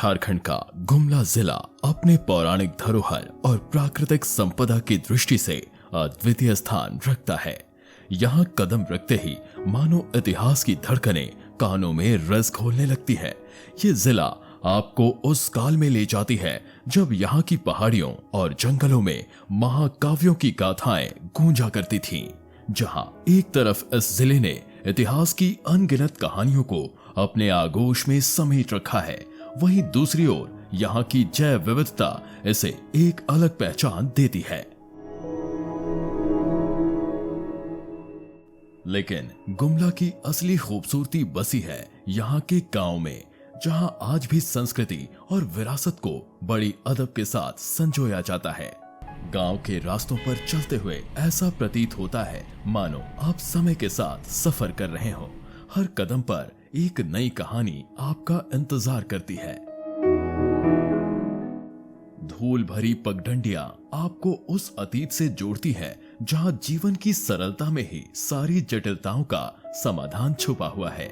झारखंड का गुमला जिला अपने पौराणिक धरोहर और प्राकृतिक संपदा की दृष्टि से अद्वितीय स्थान रखता है। यहाँ कदम रखते ही मानो इतिहास की धड़कनें कानों में रस घोलने लगती है। ये जिला आपको उस काल में ले जाती है जब यहाँ की पहाड़ियों और जंगलों में महाकाव्यों की गाथाएं गूंजा करती थीं, जहाँ एक तरफ इस जिले ने इतिहास की अनगिनत कहानियों को अपने आगोश में समेट रखा है, वहीं दूसरी ओर यहाँ की जैव विविधता इसे एक अलग पहचान देती है। लेकिन गुमला की असली खूबसूरती बसी है यहाँ के गांव में, जहां आज भी संस्कृति और विरासत को बड़ी अदब के साथ संजोया जाता है। गांव के रास्तों पर चलते हुए ऐसा प्रतीत होता है मानो आप समय के साथ सफर कर रहे हो। हर कदम पर एक नई कहानी आपका इंतजार करती है। धूल भरी पगडंडियां आपको उस अतीत से जोड़ती है जहां जीवन की सरलता में ही सारी जटिलताओं का समाधान छुपा हुआ है।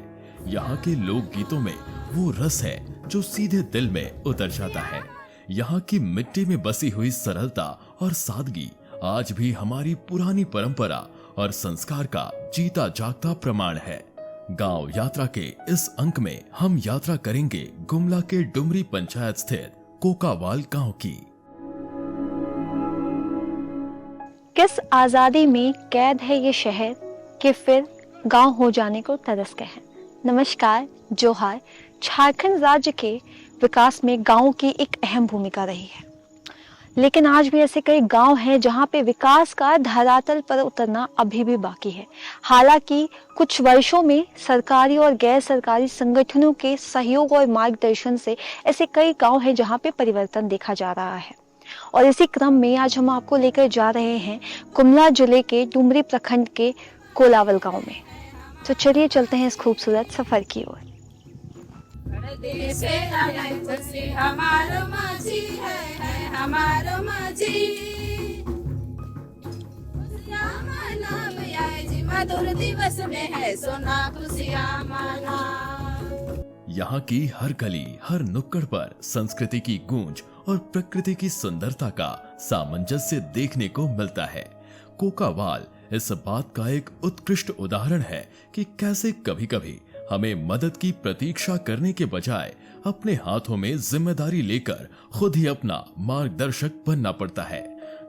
यहाँ के लोक गीतों में वो रस है जो सीधे दिल में उतर जाता है। यहाँ की मिट्टी में बसी हुई सरलता और सादगी आज भी हमारी पुरानी परंपरा और संस्कार का जीता जागता प्रमाण है। गांव यात्रा के इस अंक में हम यात्रा करेंगे गुमला के डुमरी पंचायत स्थित कोकावाल गांव की। किस आजादी में कैद है ये शहर कि फिर गांव हो जाने को तरस गए हैं। नमस्कार, जोहार। झारखंड राज्य के विकास में गांव की एक अहम भूमिका रही है, लेकिन आज भी ऐसे कई गांव हैं जहां पे विकास का धरातल पर उतरना अभी भी बाकी है। हालांकि कुछ वर्षों में सरकारी और गैर सरकारी संगठनों के सहयोग और मार्गदर्शन से ऐसे कई गांव हैं जहां पे परिवर्तन देखा जा रहा है। और इसी क्रम में आज हम आपको लेकर जा रहे हैं गुमला जिले के डुमरी प्रखंड के कोलावल गाँव में। तो चलिए चलते हैं इस खूबसूरत सफर की ओर। यहाँ की हर गली, हर नुक्कड़ पर संस्कृति की गूंज और प्रकृति की सुंदरता का सामंजस्य देखने को मिलता है। कोकावाल इस बात का एक उत्कृष्ट उदाहरण है कि कैसे कभी-कभी हमें मदद की प्रतीक्षा करने के बजाय अपने हाथों में जिम्मेदारी लेकर खुद ही अपना मार्गदर्शक बनना पड़ता है।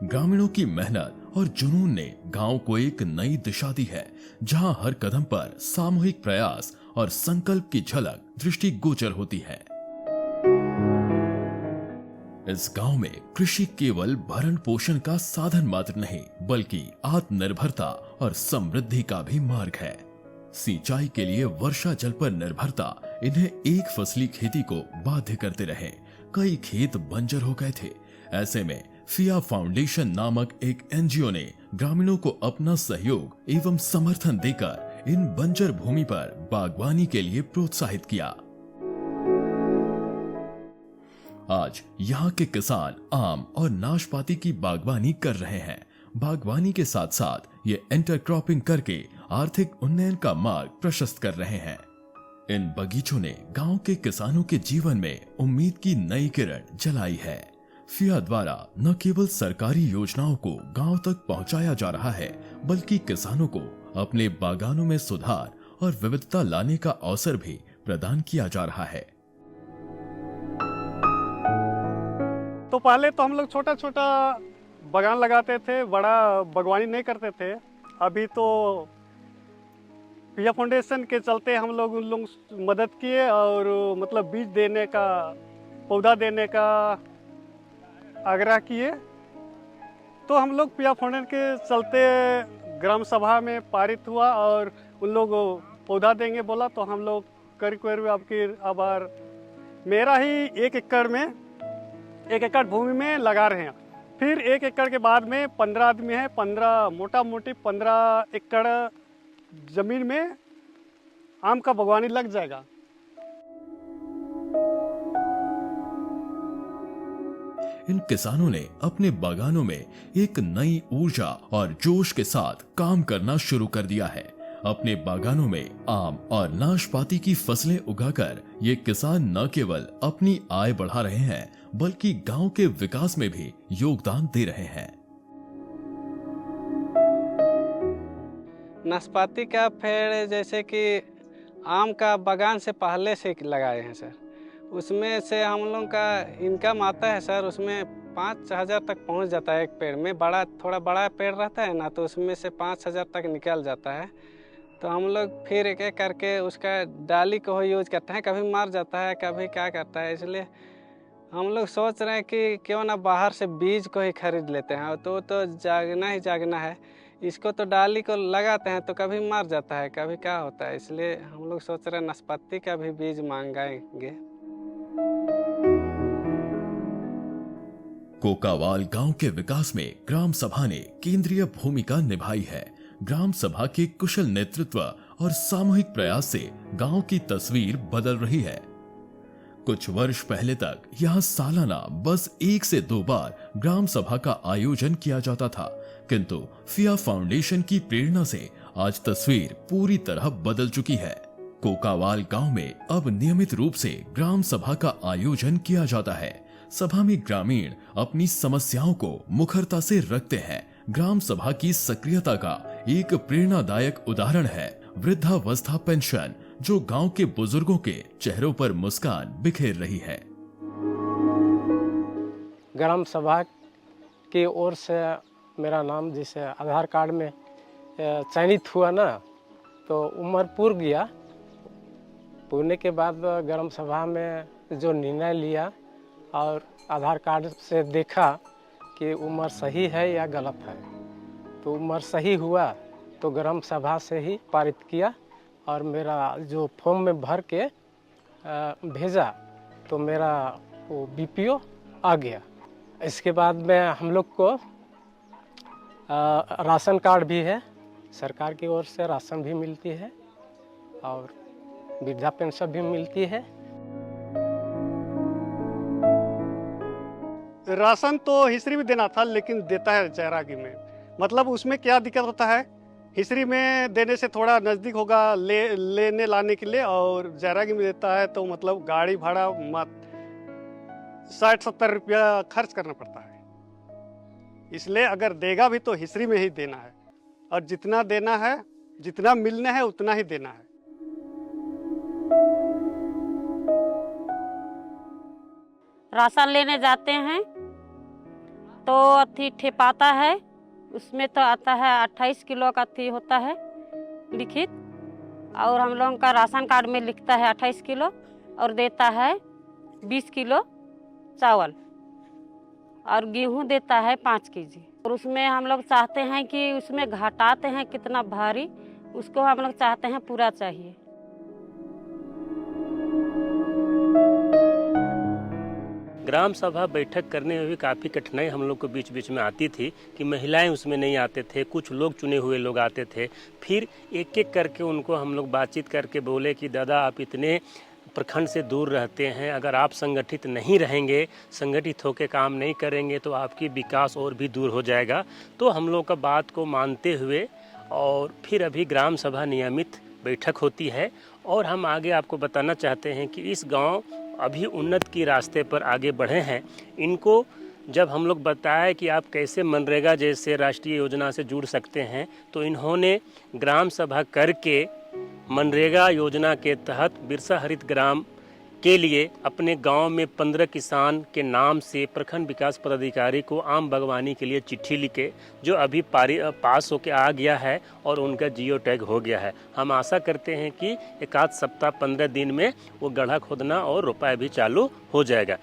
ग्रामीणों की मेहनत और जुनून ने गांव को एक नई दिशा दी है, जहां हर कदम पर सामूहिक प्रयास और संकल्प की झलक दृष्टिगोचर होती है। इस गांव में कृषि केवल भरण पोषण का साधन मात्र नहीं, बल्कि आत्मनिर्भरता और समृद्धि का भी मार्ग है। सिंचाई के लिए वर्षा जल पर निर्भरता इन्हें एक फसली खेती को बाध्य करते रहे। कई खेत बंजर हो गए थे। ऐसे में फिया फाउंडेशन नामक एक एनजीओ ने ग्रामीणों को अपना सहयोग एवं समर्थन देकर इन बंजर भूमि पर बागवानी के लिए प्रोत्साहित किया। आज यहाँ के किसान आम और नाशपाती की बागवानी कर रहे हैं। बागवानी के साथ साथ ये इंटरक्रॉपिंग करके आर्थिक उन्नयन का मार्ग प्रशस्त कर रहे हैं। इन बगीचों ने गांव के किसानों के जीवन में उम्मीद की नई किरण जलाई है। फिया द्वारा न केवल सरकारी योजनाओं को गांव तक पहुंचाया जा रहा है, बल्कि किसानों को अपने बागानों में सुधार और विविधता लाने का अवसर भी प्रदान किया जा रहा है। तो पहले तो हम लोग छोटा छोटा बागान लगाते थे, बड़ा बागवानी नहीं करते थे। अभी तो फिया फाउंडेशन के चलते हम लोग उन लोग मदद किए और मतलब बीज देने का, पौधा देने का आग्रह किए। तो हम लोग फिया फाउंडेशन के चलते ग्राम सभा में पारित हुआ और उन लोग पौधा देंगे बोला, तो हम लोग करीब अब मेरा ही 1 एकड़ भूमि में लगा रहे हैं। फिर 1 एकड़ के बाद में 15 आदमी है, 15 मोटा मोटी 15 एकड़ जमीन में आम का बागवानी लग जाएगा। इन किसानों ने अपने बागानों में एक नई ऊर्जा और जोश के साथ काम करना शुरू कर दिया है। अपने बागानों में आम और नाशपाती की फसलें उगाकर ये किसान न केवल अपनी आय बढ़ा रहे हैं बल्कि गांव के विकास में भी योगदान दे रहे हैं। नाशपाती का पेड़ जैसे कि आम का बागान से पहले से लगाए हैं सर, उसमें से हम लोग का इनकम आता है सर, उसमें 5,000 तक पहुंच जाता है एक पेड़ में। थोड़ा बड़ा पेड़ रहता है ना, तो उसमें से 5,000 तक निकल जाता है। तो हम लोग फिर एक एक करके उसका डाली को यूज करते हैं, कभी मर जाता है कभी क्या करता है, इसलिए हम लोग सोच रहे हैं कि क्यों ना बाहर से बीज को ही खरीद लेते हैं। तो जागना ही जागना है, इसको तो डाली को लगाते हैं तो कभी मर जाता है कभी क्या होता है, इसलिए हम लोग सोच रहे हैं नाशपाती का भी बीज मांगेंगे। कोकावाल गांव के विकास में ग्राम सभा ने केंद्रीय भूमिका निभाई है। ग्राम सभा के कुशल नेतृत्व और सामूहिक प्रयास से गांव की तस्वीर बदल रही है। कुछ वर्ष पहले तक यहाँ सालाना बस 1 से 2 बार ग्राम सभा का आयोजन किया जाता था, किंतु फिया फाउंडेशन की प्रेरणा से आज तस्वीर पूरी तरह बदल चुकी है। कोकावाल गांव में अब नियमित रूप से ग्राम सभा का आयोजन किया जाता है। सभा में ग्रामीण अपनी समस्याओं को मुखरता से रखते हैं। ग्राम सभा की सक्रियता का एक प्रेरणादायक उदाहरण है वृद्धावस्था पेंशन, जो गांव के बुजुर्गों के चेहरों पर मुस्कान बिखेर रही है। ग्राम सभा की ओर से मेरा नाम जैसे आधार कार्ड में चयनित हुआ ना, तो उम्र पूर गया। पूरने के बाद ग्राम सभा में जो निर्णय लिया और आधार कार्ड से देखा कि उम्र सही है या गलत है, तो उम्र सही हुआ तो ग्राम सभा से ही पारित किया और मेरा जो फॉर्म में भर के भेजा तो मेरा वो बीपीओ आ गया। इसके बाद में हम लोग को राशन कार्ड भी है, सरकार की ओर से राशन भी मिलती है और वृद्धा पेंशन भी मिलती है। राशन तो हिस्ट्री में देना था, लेकिन देता है जैरागी में। मतलब उसमें क्या दिक्कत होता है, हिस्ट्री में देने से थोड़ा नज़दीक होगा लेने लाने के लिए, और जैरागी में देता है तो मतलब गाड़ी भाड़ा 60-70 रुपया खर्च करना पड़ता है। इसलिए अगर देगा भी तो हिस्ट्री में ही देना है, और जितना देना है, जितना मिलना है उतना ही देना है। राशन लेने जाते हैं तो अथी ठेपाता है, उसमें तो आता है 28 किलो का अथी होता है लिखित, और हम लोगों का राशन कार्ड में लिखता है 28 किलो और देता है 20 किलो चावल, और गेहूं देता है 5 केजी। और उसमें हम लोग चाहते हैं कि उसमें घटाते हैं कितना भारी, उसको हम लोग चाहते हैं पूरा चाहिए। ग्राम सभा बैठक करने में भी काफ़ी कठिनाई हम लोग को बीच बीच में आती थी कि महिलाएं उसमें नहीं आते थे, कुछ लोग चुने हुए लोग आते थे। फिर एक एक करके उनको हम लोग बातचीत करके बोले कि दादा आप इतने प्रखंड से दूर रहते हैं, अगर आप संगठित नहीं रहेंगे, संगठित होकर काम नहीं करेंगे तो आपकी विकास और भी दूर हो जाएगा। तो हम लोग का बात को मानते हुए और फिर अभी ग्राम सभा नियमित बैठक होती है। और हम आगे आपको बताना चाहते हैं कि इस गांव अभी उन्नत की रास्ते पर आगे बढ़े हैं। इनको जब हम लोग बताया कि आप कैसे मनरेगा जैसे राष्ट्रीय योजना से जुड़ सकते हैं, तो इन्होंने ग्राम सभा करके मनरेगा योजना के तहत बिरसा हरित ग्राम के लिए अपने गांव में 15 किसान के नाम से प्रखंड विकास पदाधिकारी को आम बागवानी के लिए चिट्ठी लिखे, जो अभी पास होके आ गया है और उनका जियो टैग हो गया है। हम आशा करते हैं कि एक आध सप्ताह 15 दिन में वो गड्ढा खोदना और रोपाई भी चालू हो जाएगा।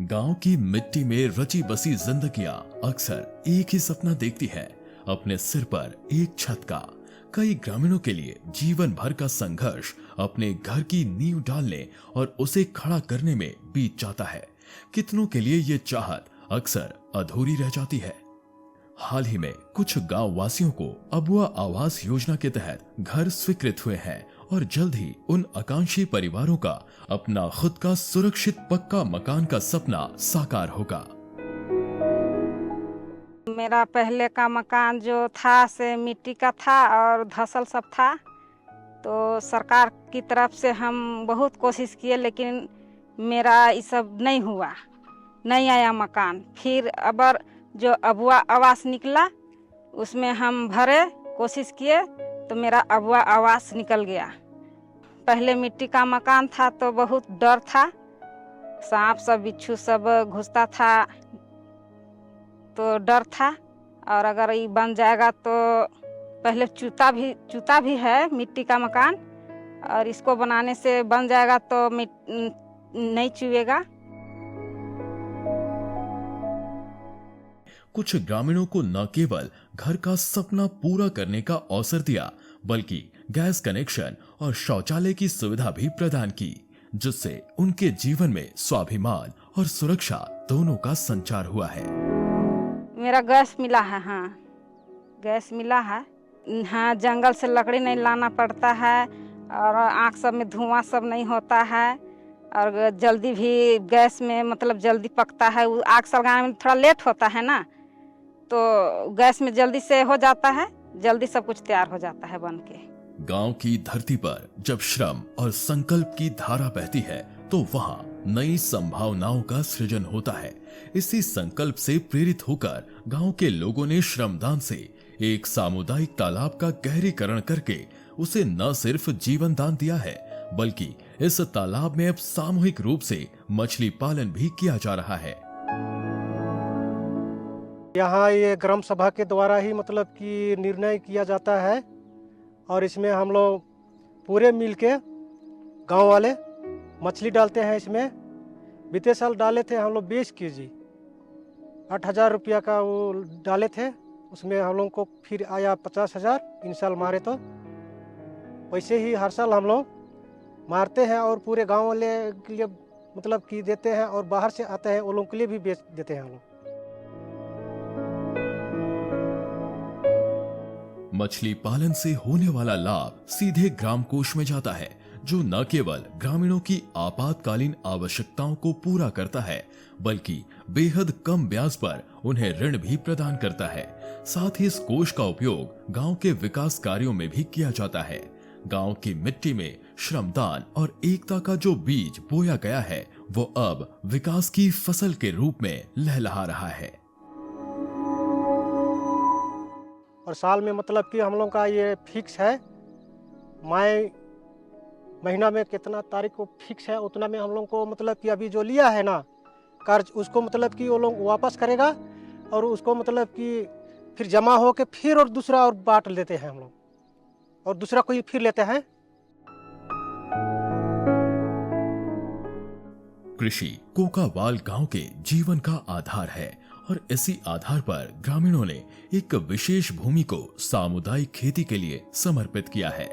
गांव की मिट्टी में रची बसी जिंदगियां अक्सर एक ही सपना देखती है, अपने सिर पर एक छत का। कई ग्रामीणों के लिए जीवन भर का संघर्ष अपने घर की नींव डालने और उसे खड़ा करने में बीत जाता है। कितनों के लिए ये चाहत अक्सर अधूरी रह जाती है। हाल ही में कुछ गांव वासियों को अबुआ आवास योजना के तहत घर स्वीकृत हुए हैं और जल्द ही उन आकांक्षी परिवारों का अपना खुद का सुरक्षित पक्का मकान का सपना साकार होगा। मेरा पहले का मकान जो था से मिट्टी का था और धसल सब था। तो सरकार की तरफ से हम बहुत कोशिश किए लेकिन मेरा ये सब नहीं हुआ, नहीं आया मकान। फिर अबर जो अबुआ आवास निकला उसमें हम भरे, कोशिश किए तो मेरा अबुआ आवास निकल गया। पहले मिट्टी का मकान था तो बहुत डर था, सांप सब बिच्छू सब घुसता था तो डर था। और अगर ये बन जाएगा तो पहले चूता भी है मिट्टी का मकान, और इसको बनाने से बन जाएगा तो नहीं चुएगा। कुछ ग्रामीणों को न केवल घर का सपना पूरा करने का अवसर दिया बल्कि गैस कनेक्शन और शौचालय की सुविधा भी प्रदान की, जिससे उनके जीवन में स्वाभिमान और सुरक्षा दोनों का संचार हुआ है। मेरा गैस मिला है, हाँ गैस मिला है। हाँ, जंगल से लकड़ी नहीं लाना पड़ता है और आँख सब में धुआं सब नहीं होता है, और जल्दी भी गैस में मतलब जल्दी पकता है। आग सलगाने में थोड़ा लेट होता है ना, तो गैस में जल्दी से हो जाता है, जल्दी सब कुछ तैयार हो जाता है बन के। गांव की धरती पर जब श्रम और संकल्प की धारा बहती है तो वहां नई संभावनाओं का सृजन होता है। इसी संकल्प से प्रेरित होकर गांव के लोगों ने श्रमदान से एक सामुदायिक तालाब का गहरीकरण करके उसे न सिर्फ जीवन दान दिया है बल्कि इस तालाब में अब सामूहिक रूप से मछली पालन भी किया जा रहा है। यहाँ ये ग्राम सभा के द्वारा ही मतलब कि निर्णय किया जाता है, और इसमें हम लोग पूरे मिलके गांव वाले मछली डालते हैं। इसमें बीते साल डाले थे हम लोग 20 kg, 8,000 रुपया का वो डाले थे। उसमें हम लोग को फिर आया 50,000 इन साल मारे। तो वैसे ही हर साल हम लोग मारते हैं और पूरे गांव वाले के लिए मतलब कि देते हैं, और बाहर से आते हैं वो लोग के लिए भी बेच देते हैं हम लोग। मछली पालन से होने वाला लाभ सीधे ग्राम कोष में जाता है, जो न केवल ग्रामीणों की आपातकालीन आवश्यकताओं को पूरा करता है बल्कि बेहद कम ब्याज पर उन्हें ऋण भी प्रदान करता है। साथ ही इस कोष का उपयोग गांव के विकास कार्यों में भी किया जाता है। गांव की मिट्टी में श्रमदान और एकता का जो बीज बोया गया है वो अब विकास की फसल के रूप में लहलहा रहा है। और साल में मतलब कि हम लोग का ये फिक्स है, मई महीना में कितना तारीख को फिक्स है उतना में हम लोग को मतलब कि अभी जो लिया है ना कर्ज, उसको मतलब कि वो लोग वापस करेगा, और उसको मतलब कि फिर जमा हो के फिर और दूसरा और बांट लेते हैं हम लोग, और दूसरा कोई फिर लेते हैं। कृषि कोकावाल गांव के जीवन का आधार है और इसी आधार पर ग्रामीणों ने एक विशेष भूमि को सामुदायिक खेती के लिए समर्पित किया है।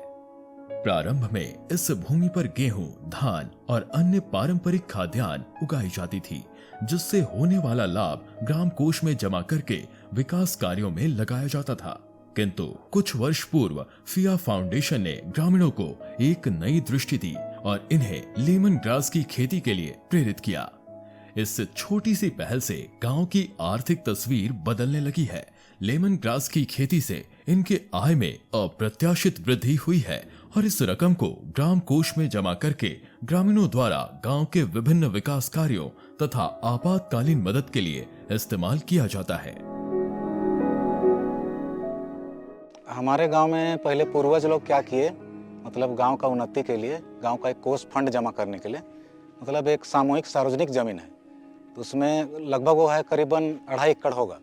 प्रारंभ में इस भूमि पर गेहूं, धान और अन्य पारंपरिक खाद्यान्न उगाई जाती थी, जिससे होने वाला लाभ ग्राम कोष में जमा करके विकास कार्यों में लगाया जाता था। किंतु कुछ वर्ष पूर्व फिया फाउंडेशन ने ग्रामीणों को एक नई दृष्टि दी और इन्हें लेमन ग्रास की खेती के लिए प्रेरित किया। इस छोटी सी पहल से गांव की आर्थिक तस्वीर बदलने लगी है। लेमन ग्रास की खेती से इनके आय में अप्रत्याशित वृद्धि हुई है और इस रकम को ग्राम कोष में जमा करके ग्रामीणों द्वारा गांव के विभिन्न विकास कार्यों तथा आपातकालीन मदद के लिए इस्तेमाल किया जाता है। हमारे गांव में पहले पूर्वज लोग क्या किए, मतलब गांव का उन्नति के लिए, गांव का एक कोष फंड जमा करने के लिए, मतलब एक सामूहिक सार्वजनिक जमीन है, तो उसमें लगभग वो है करीबन 2.5 एकड़ होगा।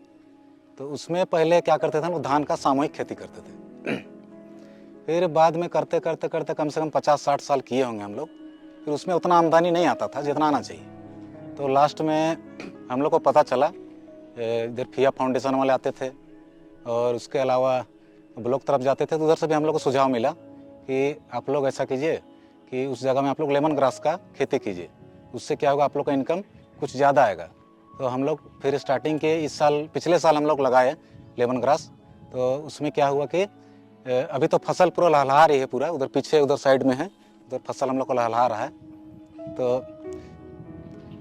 तो उसमें पहले क्या करते थे, वो धान का सामूहिक खेती करते थे। फिर बाद में करते करते करते कम से कम 50-60 साल किए होंगे हम लोग। फिर उसमें उतना आमदनी नहीं आता था जितना आना चाहिए। तो लास्ट में हम लोग को पता चला, इधर फिया फाउंडेशन वाले आते थे और उसके अलावा ब्लॉक तरफ जाते थे, तो उधर से भी हम लोग को सुझाव मिला कि आप लोग ऐसा कीजिए कि उस जगह में आप लोग लेमन ग्रास का खेती कीजिए, उससे क्या होगा, आप लोग का इनकम कुछ ज़्यादा आएगा। तो हम लोग फिर स्टार्टिंग के इस साल, पिछले साल हम लोग लगाए लेमन ग्रास। तो उसमें क्या हुआ कि अभी तो फसल पूरा लहलहा रही है, पूरा उधर पीछे उधर साइड में है, उधर फसल हम लोग को लहलहा रहा है। तो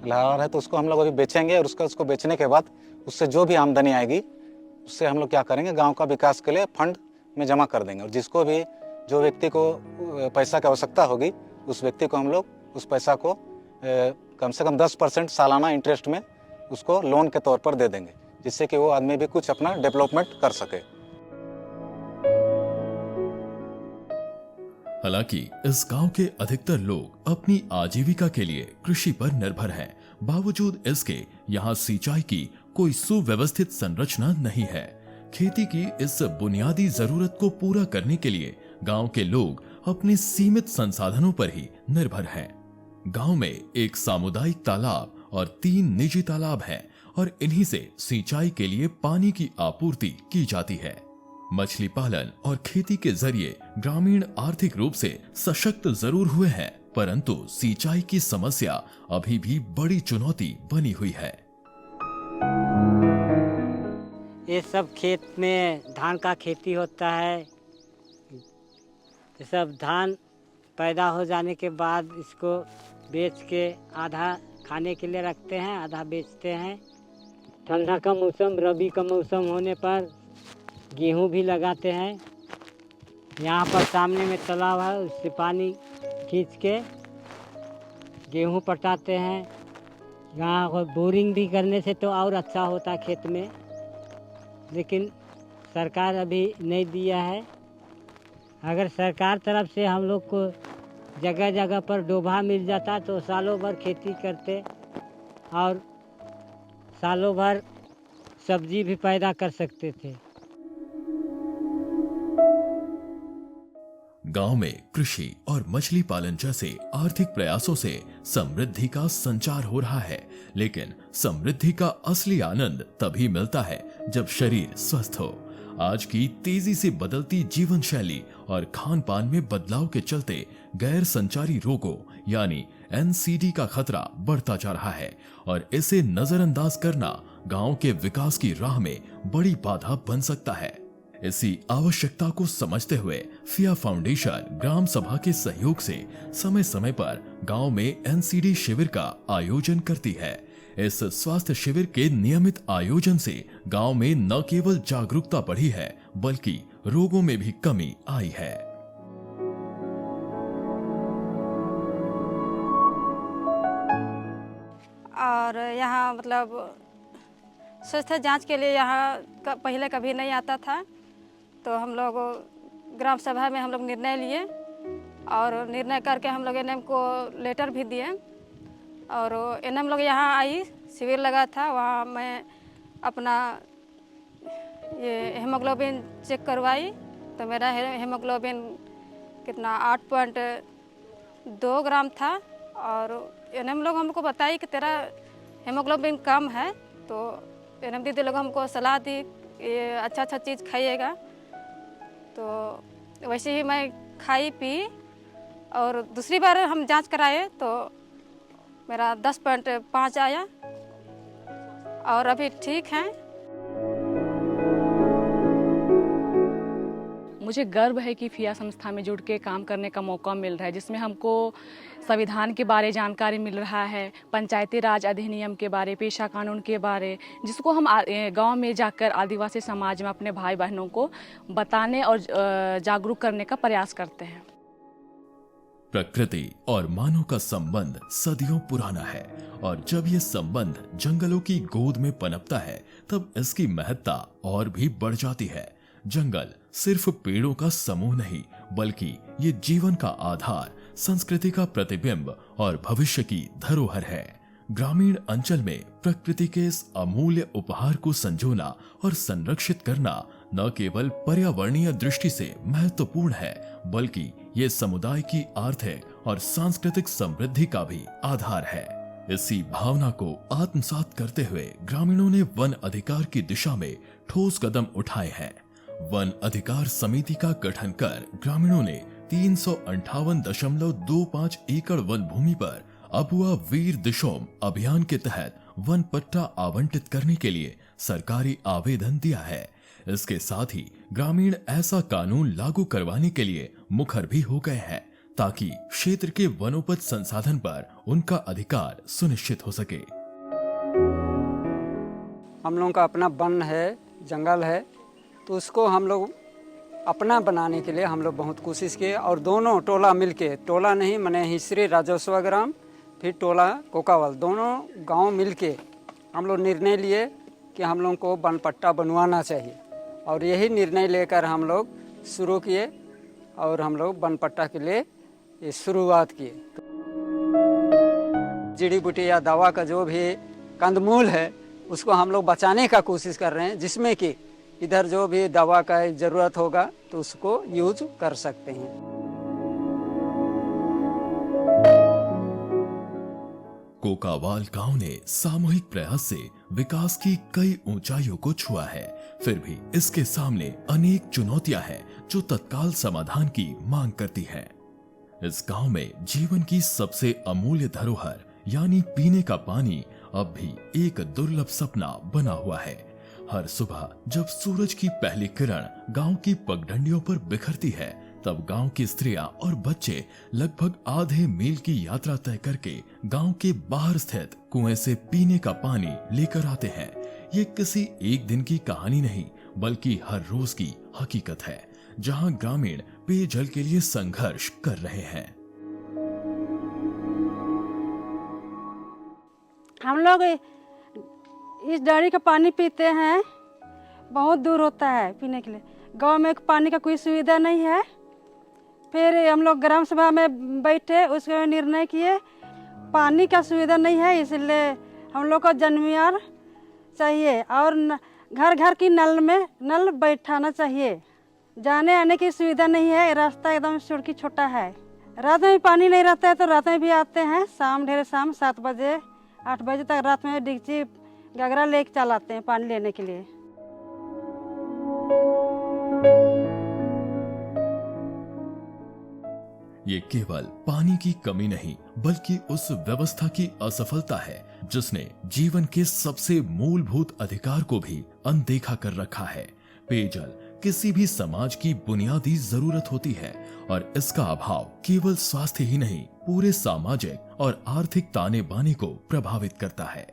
लहलहा रहा है तो उसको हम लोग अभी बेचेंगे और उसको बेचने के बाद उससे जो भी आमदनी आएगी उससे हम लोग क्या करेंगे, गांव का विकास के लिए फंड में जमा कर देंगे। और जिसको भी जो व्यक्ति को पैसा की आवश्यकता होगी, उस व्यक्ति को हम लोग उस पैसा को कम से कम 10% सालाना इंटरेस्ट में उसको लोन के तौर पर दे देंगे, जिससे कि वो आदमी भी कुछ अपना डेवलपमेंट कर सके। हालांकि इस गांव के अधिकतर लोग अपनी आजीविका के लिए कृषि पर निर्भर हैं। बावजूद इसके यहाँ सिंचाई की कोई सुव्यवस्थित संरचना नहीं है। खेती की इस बुनियादी जरूरत को पूरा करने के लिए गांव के लोग अपने सीमित संसाधनों पर ही निर्भर हैं। गांव में एक सामुदायिक तालाब और 3 निजी तालाब हैं और इन्हीं से सिंचाई के लिए पानी की आपूर्ति की जाती है। मछली पालन और खेती के जरिए ग्रामीण आर्थिक रूप से सशक्त जरूर हुए हैं, परंतु सिंचाई की समस्या अभी भी बड़ी चुनौती बनी हुई है। ये सब खेत में धान का खेती होता है। ये सब धान पैदा हो जाने के बाद इसको बेच के आधा खाने के लिए रखते हैं, आधा बेचते हैं। ठंडा का मौसम, रबी का मौसम होने पर गेहूं भी लगाते हैं। यहाँ पर सामने में तालाब है, उससे पानी खींच के गेहूं पटाते हैं। यहाँ बोरिंग भी करने से तो और अच्छा होता खेत में, लेकिन सरकार अभी नहीं दिया है। अगर सरकार तरफ से हम लोग को जगह जगह पर डोभा मिल जाता तो सालों भर खेती करते और सालों भर सब्जी भी पैदा कर सकते थे। गांव में कृषि और मछली पालन जैसे आर्थिक प्रयासों से समृद्धि का संचार हो रहा है, लेकिन समृद्धि का असली आनंद तभी मिलता है जब शरीर स्वस्थ हो। आज की तेजी से बदलती जीवन शैली और खान पान में बदलाव के चलते गैर संचारी रोगों यानी NCD का खतरा बढ़ता जा रहा है और इसे नजरअंदाज करना गांव के विकास की राह में बड़ी बाधा बन सकता है। इसी आवश्यकता को समझते हुए फिया फाउंडेशन ग्राम सभा के सहयोग से समय समय पर गांव में NCD शिविर का आयोजन करती है। इस स्वास्थ्य शिविर के नियमित आयोजन से गांव में न केवल जागरूकता बढ़ी है, बल्कि रोगों में भी कमी आई है। और यहाँ मतलब स्वास्थ्य जांच के लिए यहाँ पहले कभी नहीं आता था, तो हम लोग ग्राम सभा में हम लोग निर्णय लिए और निर्णय करके हम लोग NM को लेटर भी दिए और NM लोग यहाँ आई, शिविर लगा था। वहाँ मैं अपना ये हेमोग्लोबिन चेक करवाई तो मेरा हेमोग्लोबिन कितना 8.2 ग्राम था और NM लोग हमको बताई कि तेरा हेमोग्लोबिन कम है, तो NM दीदी लोग हमको सलाह दी ये अच्छा चीज़ खाइएगा। तो वैसे ही मैं खाई पी और दूसरी बार हम जांच कराए तो मेरा 10.5 आया और अभी ठीक है। मुझे गर्व है कि फिया संस्था में जुड़ के काम करने का मौका मिल रहा है, जिसमें हमको संविधान के बारे जानकारी मिल रहा है, पंचायती राज अधिनियम के बारे, पेशा कानून के बारे, जिसको हम गांव में जाकर आदिवासी समाज में अपने भाई बहनों को बताने और जागरूक करने का प्रयास करते हैं। प्रकृति और मानव का संबंध सदियों पुराना है और जब ये संबंध जंगलों की गोद में पनपता है तब इसकी महत्ता और भी बढ़ जाती है। जंगल सिर्फ पेड़ों का समूह नहीं, बल्कि ये जीवन का आधार, संस्कृति का प्रतिबिंब और भविष्य की धरोहर है। ग्रामीण अंचल में प्रकृति के इस अमूल्य उपहार को संजोना और संरक्षित करना न केवल पर्यावरणीय दृष्टि से महत्वपूर्ण है, बल्कि ये समुदाय की आर्थिक और सांस्कृतिक समृद्धि का भी आधार है। इसी भावना को आत्मसात करते हुए ग्रामीणों ने वन अधिकार की दिशा में ठोस कदम उठाए हैं। वन अधिकार समिति का गठन कर ग्रामीणों ने 358.25 एकड़ वन भूमि पर अबुआ वीर दिशोम अभियान के तहत वन पट्टा आवंटित करने के लिए सरकारी आवेदन दिया है। इसके साथ ही ग्रामीण ऐसा कानून लागू करवाने के लिए मुखर भी हो गए हैं ताकि क्षेत्र के वनोपज संसाधन पर उनका अधिकार सुनिश्चित हो सके। हम लोगों का अपना वन है जंगल है, तो उसको हम लोग अपना बनाने के लिए हम लोग बहुत कोशिश किए और दोनों टोला मिलके, टोला नहीं मने हिस्री राजस्व ग्राम फिर टोला कोकावल, दोनों गांव मिलके हम लोग निर्णय लिए कि हम लोग को वन पट्टा बनवाना चाहिए और यही निर्णय लेकर हम लोग शुरू किए और हम लोग वन पट्टा के लिए ये शुरुआत किए। जड़ी बूटी या दवा का जो भी कंदमूल है उसको हम लोग बचाने का कोशिश कर रहे हैं, जिसमें कि इधर जो भी दवा का ज़रूरत होगा तो उसको यूज कर सकते हैं। कोकावाल गांव ने सामूहिक प्रयास से विकास की कई ऊंचाइयों को छुआ है, फिर भी इसके सामने अनेक चुनौतियां हैं जो तत्काल समाधान की मांग करती हैं। इस गांव में जीवन की सबसे अमूल्य धरोहर यानी पीने का पानी अब भी एक दुर्लभ सपना बना हुआ है। हर सुबह जब सूरज की पहली किरण गांव की पगडंडियों पर बिखरती है, तब गांव की स्त्रियां और बच्चे लगभग आधे मील की यात्रा तय करके गांव के बाहर स्थित कुएं से पीने का पानी लेकर आते हैं। ये किसी एक दिन की कहानी नहीं, बल्कि हर रोज की हकीकत है, जहां ग्रामीण पेयजल के लिए संघर्ष कर रहे हैं। हम लोग इस डायरी का पानी पीते हैं, बहुत दूर होता है पीने के लिए। गांव में पानी का कोई सुविधा नहीं है। फिर हम लोग ग्राम सभा में बैठे, उसके निर्णय किए पानी का सुविधा नहीं है, इसलिए हम लोग को जनमियार चाहिए और घर घर की नल बैठाना चाहिए। जाने आने की सुविधा नहीं है, रास्ता एकदम सुड़की छोटा है। रात में भी पानी नहीं रहता है तो रात में भी आते हैं, ढेर शाम 7 बजे 8 बजे तक रात में डिगची गगरा लेके चल आते हैं पानी लेने के लिए। ये केवल पानी की कमी नहीं, बल्कि उस व्यवस्था की असफलता है जिसने जीवन के सबसे मूलभूत अधिकार को भी अनदेखा कर रखा है। पेयजल किसी भी समाज की बुनियादी जरूरत होती है और इसका अभाव केवल स्वास्थ्य ही नहीं, पूरे सामाजिक और आर्थिक ताने बाने को प्रभावित करता है।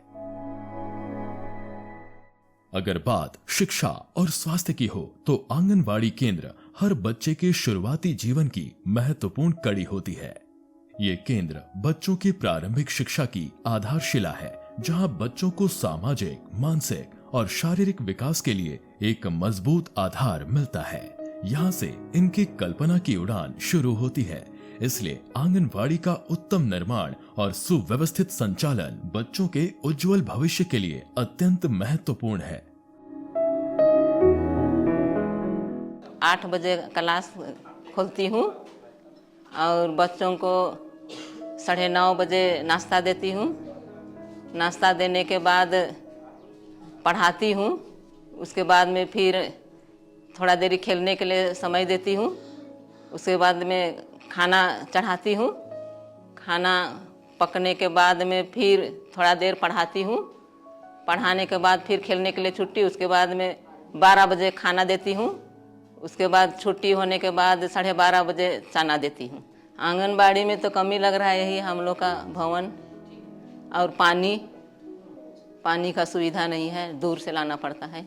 अगर बात शिक्षा और स्वास्थ्य की हो तो आंगनवाड़ी केंद्र हर बच्चे के शुरुआती जीवन की महत्वपूर्ण कड़ी होती है। ये केंद्र बच्चों की प्रारंभिक शिक्षा की आधारशिला है, जहां बच्चों को सामाजिक, मानसिक और शारीरिक विकास के लिए एक मजबूत आधार मिलता है। यहाँ से इनकी कल्पना की उड़ान शुरू होती है। इसलिए आंगनवाड़ी का उत्तम निर्माण और सुव्यवस्थित संचालन बच्चों के उज्जवल भविष्य के लिए अत्यंत महत्वपूर्ण है। 8 बजे क्लास खोलती हूँ और बच्चों को 9:30 बजे नाश्ता देती हूँ। नाश्ता देने के बाद पढ़ाती हूँ। उसके बाद में फिर थोड़ा देरी खेलने के लिए समय देती हूँ। उसके बाद में खाना चढ़ाती हूँ। खाना पकने के बाद में फिर थोड़ा देर पढ़ाती हूँ। पढ़ाने के बाद फिर खेलने के लिए छुट्टी। उसके बाद में 12 बजे खाना देती हूँ। उसके बाद छुट्टी होने के बाद 12:30 बजे चाना देती हूँ। आंगनबाड़ी में तो कमी लग रहा है यही हम लोग का भवन और पानी का सुविधा नहीं है, दूर से लाना पड़ता है।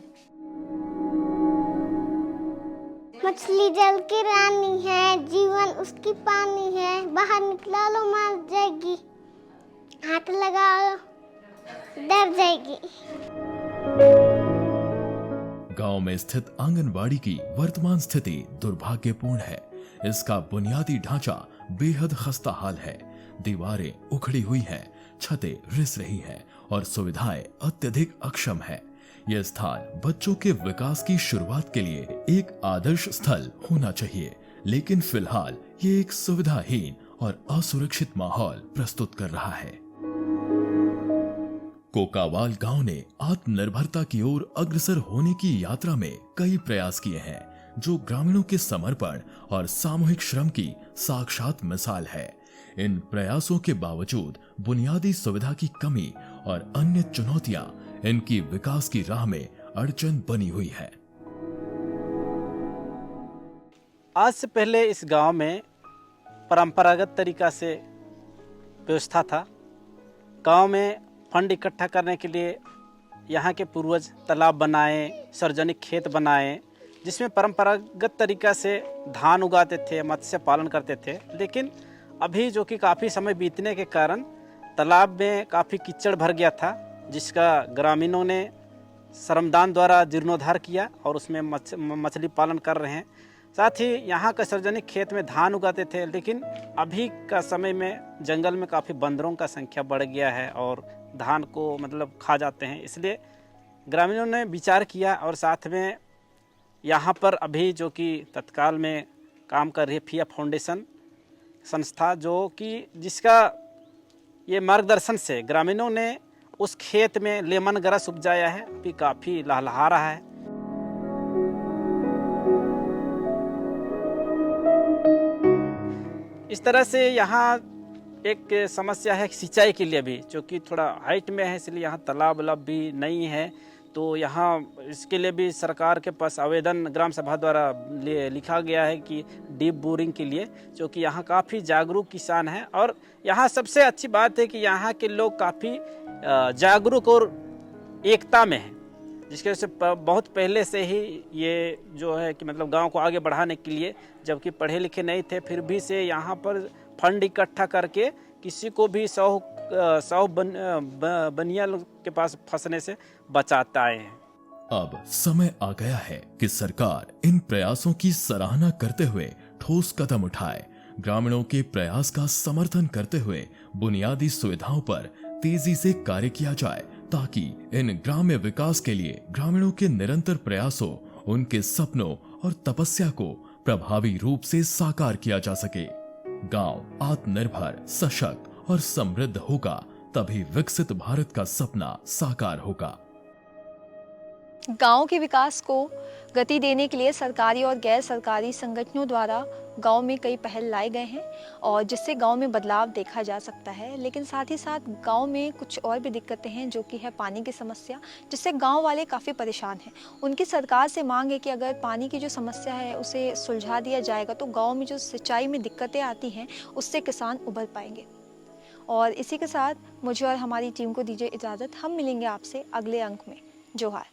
मछली जल की रानी है, जीवन उसकी पानी है, बाहर निकला लो मर जाएगी, हाथ लगाओ डर जाएगी। गांव में स्थित आंगनवाड़ी की वर्तमान स्थिति दुर्भाग्यपूर्ण है। इसका बुनियादी ढांचा बेहद खस्ता हाल है। दीवारें उखड़ी हुई हैं, छतें रिस रही हैं और सुविधाएं अत्यधिक अक्षम है। यह स्थान बच्चों के विकास की शुरुआत के लिए एक आदर्श स्थल होना चाहिए, लेकिन फिलहाल ये एक सुविधाहीन और असुरक्षित माहौल प्रस्तुत कर रहा है। कोकावाल गांव ने आत्मनिर्भरता की ओर अग्रसर होने की यात्रा में कई प्रयास किए हैं, जो ग्रामीणों के समर्पण और सामूहिक श्रम की साक्षात मिसाल है। इन प्रयासों के बावजूद बुनियादी सुविधा की कमी और अन्य चुनौतियां इनकी विकास की राह में अड़चन बनी हुई है। आज से पहले इस गांव में परंपरागत तरीका से व्यवस्था था। गांव में फंड इकट्ठा करने के लिए यहाँ के पूर्वज तालाब बनाए, सार्वजनिक खेत बनाए, जिसमें परंपरागत तरीका से धान उगाते थे, मत्स्य पालन करते थे। लेकिन अभी जो कि काफ़ी समय बीतने के कारण तालाब में काफ़ी कीचड़ भर गया था, जिसका ग्रामीणों ने श्रमदान द्वारा जीर्णोद्धार किया और उसमें मछली पालन कर रहे हैं। साथ ही यहाँ का सार्वजनिक खेत में धान उगाते थे, लेकिन अभी का समय में जंगल में काफ़ी बंदरों का संख्या बढ़ गया है और धान को मतलब खा जाते हैं। इसलिए ग्रामीणों ने विचार किया और साथ में यहाँ पर अभी जो कि तत्काल में काम कर रही है फिया फाउंडेशन संस्था, जो कि जिसका ये मार्गदर्शन से ग्रामीणों ने उस खेत में लेमन ग्रास उपजाया है, अभी काफ़ी लहलहा रहा है। इस तरह से यहाँ एक समस्या है सिंचाई के लिए भी, जो कि थोड़ा हाइट में है, इसलिए यहाँ तालाब वालाब भी नहीं है। तो यहाँ इसके लिए भी सरकार के पास आवेदन ग्राम सभा द्वारा लिखा गया है कि डीप बोरिंग के लिए, जो कि यहाँ काफ़ी जागरूक किसान हैं। और यहाँ सबसे अच्छी बात है कि यहाँ के लोग काफ़ी जागरूक और एकता में हैं, जिसकी वजह से बहुत पहले से ही ये जो है कि मतलब गांव को आगे बढ़ाने के लिए, जबकि पढ़े लिखे नहीं थे फिर भी से यहाँ पर फंड इकट्ठा करके किसी को भी सौ बनिया के पास फंसने से बचाते आए हैं। अब समय आ गया है कि सरकार इन प्रयासों की सराहना करते हुए ठोस कदम उठाए, ग्रामीणों के प्रयास का समर्थन करते हुए बुनियादी सुविधाओं पर तेजी से कार्य किया जाए, ताकि इन ग्राम्य विकास के लिए ग्रामीणों के निरंतर प्रयासों, उनके सपनों और तपस्या को प्रभावी रूप से साकार किया जा सके। गांव आत्मनिर्भर, सशक्त और समृद्ध होगा, तभी विकसित भारत का सपना साकार होगा। गांव के विकास को गति देने के लिए सरकारी और गैर सरकारी संगठनों द्वारा गांव में कई पहल लाए गए हैं और जिससे गांव में बदलाव देखा जा सकता है। लेकिन साथ ही साथ गांव में कुछ और भी दिक्कतें हैं, जो कि है पानी की समस्या, जिससे गांव वाले काफ़ी परेशान हैं। उनकी सरकार से मांग है कि अगर पानी की जो समस्या है उसे सुलझा दिया जाएगा तो गाँव में जो सिंचाई में दिक्कतें आती हैं उससे किसान उभर पाएंगे। और इसी के साथ मुझे और हमारी टीम को दीजिए इजाज़त। हम मिलेंगे आपसे अगले अंक में। जोहार।